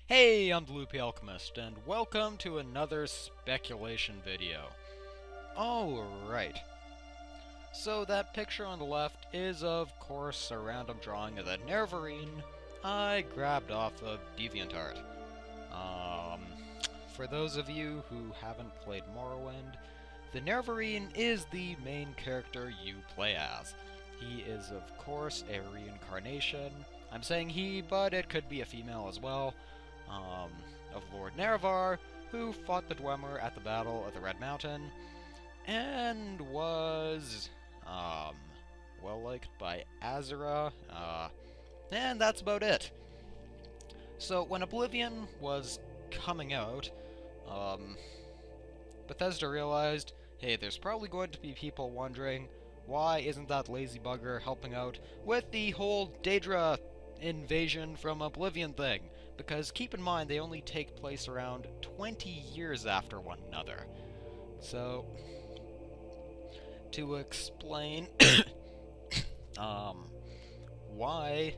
Hey, I'm TheLoopyAlchemist, and welcome to another speculation video. Alright, so that picture on the left is of course a random drawing of the Nerevarine I grabbed off of DeviantArt. For those of you who haven't played Morrowind, the Nerevarine is the main character you play as. He is of course a reincarnation. I'm saying he, but it could be a female as well. Of Lord Nerevar, who fought the Dwemer at the Battle of the Red Mountain, and was, well-liked by Azura, and that's about it. So, when Oblivion was coming out, Bethesda realized, hey, there's probably going to be people wondering, why isn't that lazy bugger helping out with the whole Daedra invasion from Oblivion thing? Because keep in mind, they only take place around 20 years after one another. So, to explain why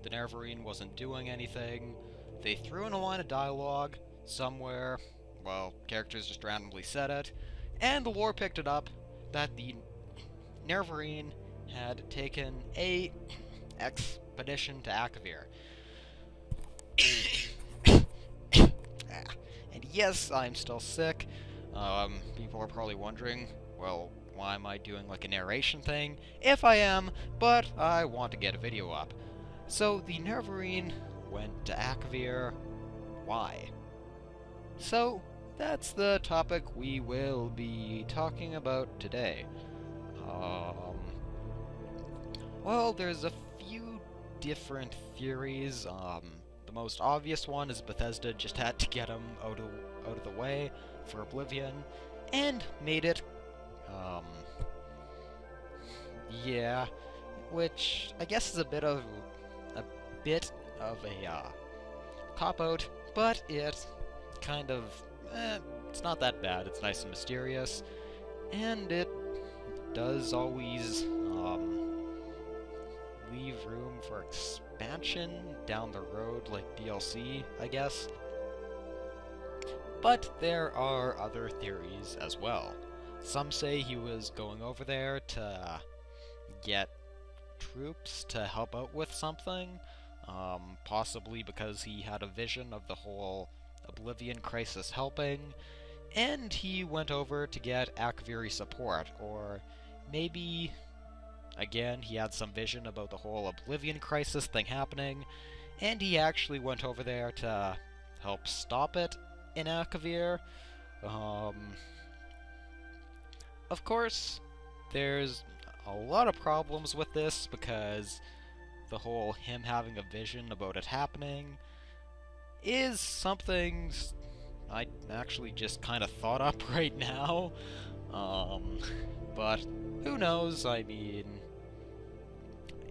the Nerevarine wasn't doing anything, they threw in a line of dialogue somewhere, well, characters just randomly said it, and the lore picked it up that the Nerevarine had taken a expedition to Akavir. And yes, I'm still sick. People are probably wondering, well, why am I doing like a narration thing? If I am, but I want to get a video up. So the Nerevarine went to Akavir. Why? So that's the topic we will be talking about today. Well, there's a few different theories. The most obvious one is Bethesda just had to get him out of the way for Oblivion, and made it, yeah, which I guess is a bit of a cop-out, but it kind of, it's not that bad. It's nice and mysterious, and it does always, leave room for expansion down the road, like DLC, I guess. But there are other theories as well. Some say he was going over there to get troops to help out with something, possibly because he had a vision of the whole Oblivion crisis helping, and he went over to get Akaviri support, or maybe, again, he had some vision about the whole Oblivion crisis thing happening, and he actually went over there to help stop it in Akavir. Of course, there's a lot of problems with this, because the whole him having a vision about it happening is something I actually just kind of thought up right now. But who knows? I mean,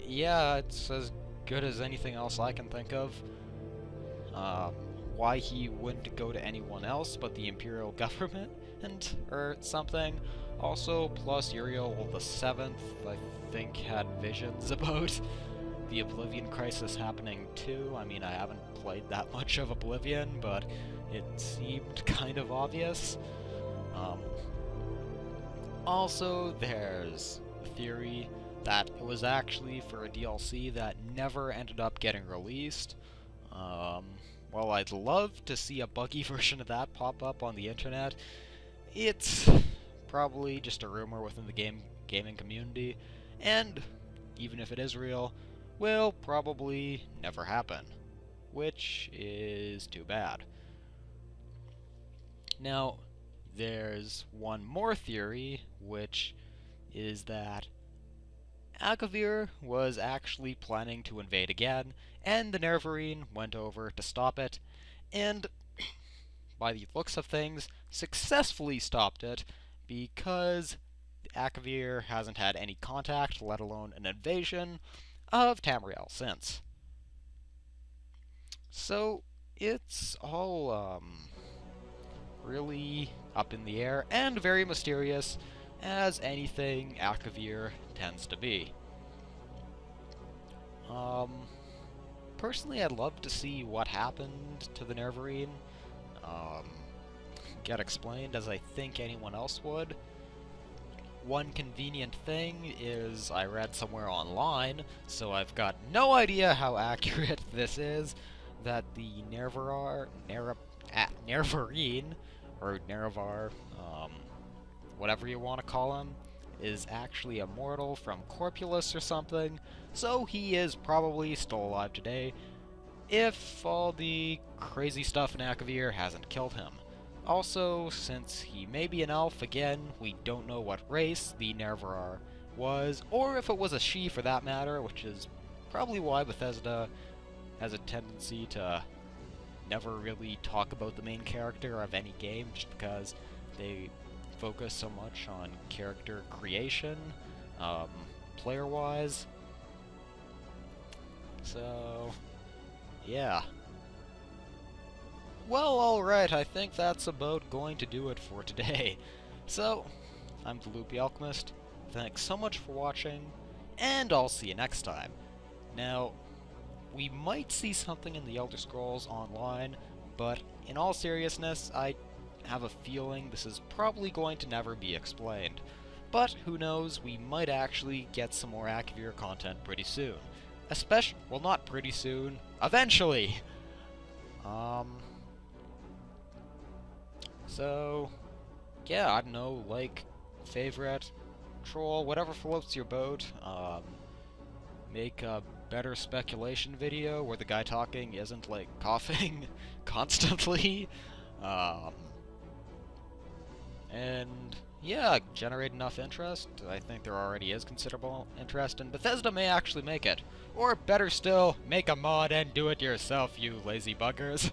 yeah, it's as good as anything else I can think of. Why he wouldn't go to anyone else but the Imperial government or something. Also, plus Uriel the Seventh, I think, had visions about the Oblivion crisis happening too. I mean, I haven't played that much of Oblivion, but it seemed kind of obvious. Also, there's the theory that it was actually for a DLC that never ended up getting released. Well, I'd love to see a buggy version of that pop up on the internet. It's probably just a rumor within the gaming community, and even if it is real, will probably never happen, which is too bad. Now, there's one more theory, which is that Akavir was actually planning to invade again, and the Nerevarine went over to stop it, and by the looks of things, successfully stopped it, because Akavir hasn't had any contact, let alone an invasion, of Tamriel since. So, it's all, really up in the air, and very mysterious, as anything Akavir tends to be. personally, I'd love to see what happened to the Nerevarine get explained, as I think anyone else would. One convenient thing is I read somewhere online, so I've got no idea how accurate this is, that the Nerevarine, or Nerevar, whatever you want to call him, is actually immortal from Corpulus or something, so he is probably still alive today, if all the crazy stuff in Akavir hasn't killed him. Also, since he may be an elf, again, we don't know what race the Nerevar was, or if it was a she for that matter, which is probably why Bethesda has a tendency to never really talk about the main character of any game, just because they focus so much on character creation, player-wise. So, yeah. Well, alright, I think that's about going to do it for today. So, I'm TheLoopyAlchemist, thanks so much for watching, and I'll see you next time. Now, we might see something in the Elder Scrolls Online, but in all seriousness, I have a feeling this is probably going to never be explained. But who knows, we might actually get some more Akavir content pretty soon. Well, not pretty soon, eventually! So, yeah, I don't know, like, favorite, troll, whatever floats your boat. Make a better speculation video where the guy talking isn't, like, coughing constantly. And, yeah, generate enough interest. I think there already is considerable interest, and Bethesda may actually make it. Or, better still, make a mod and do it yourself, you lazy buggers.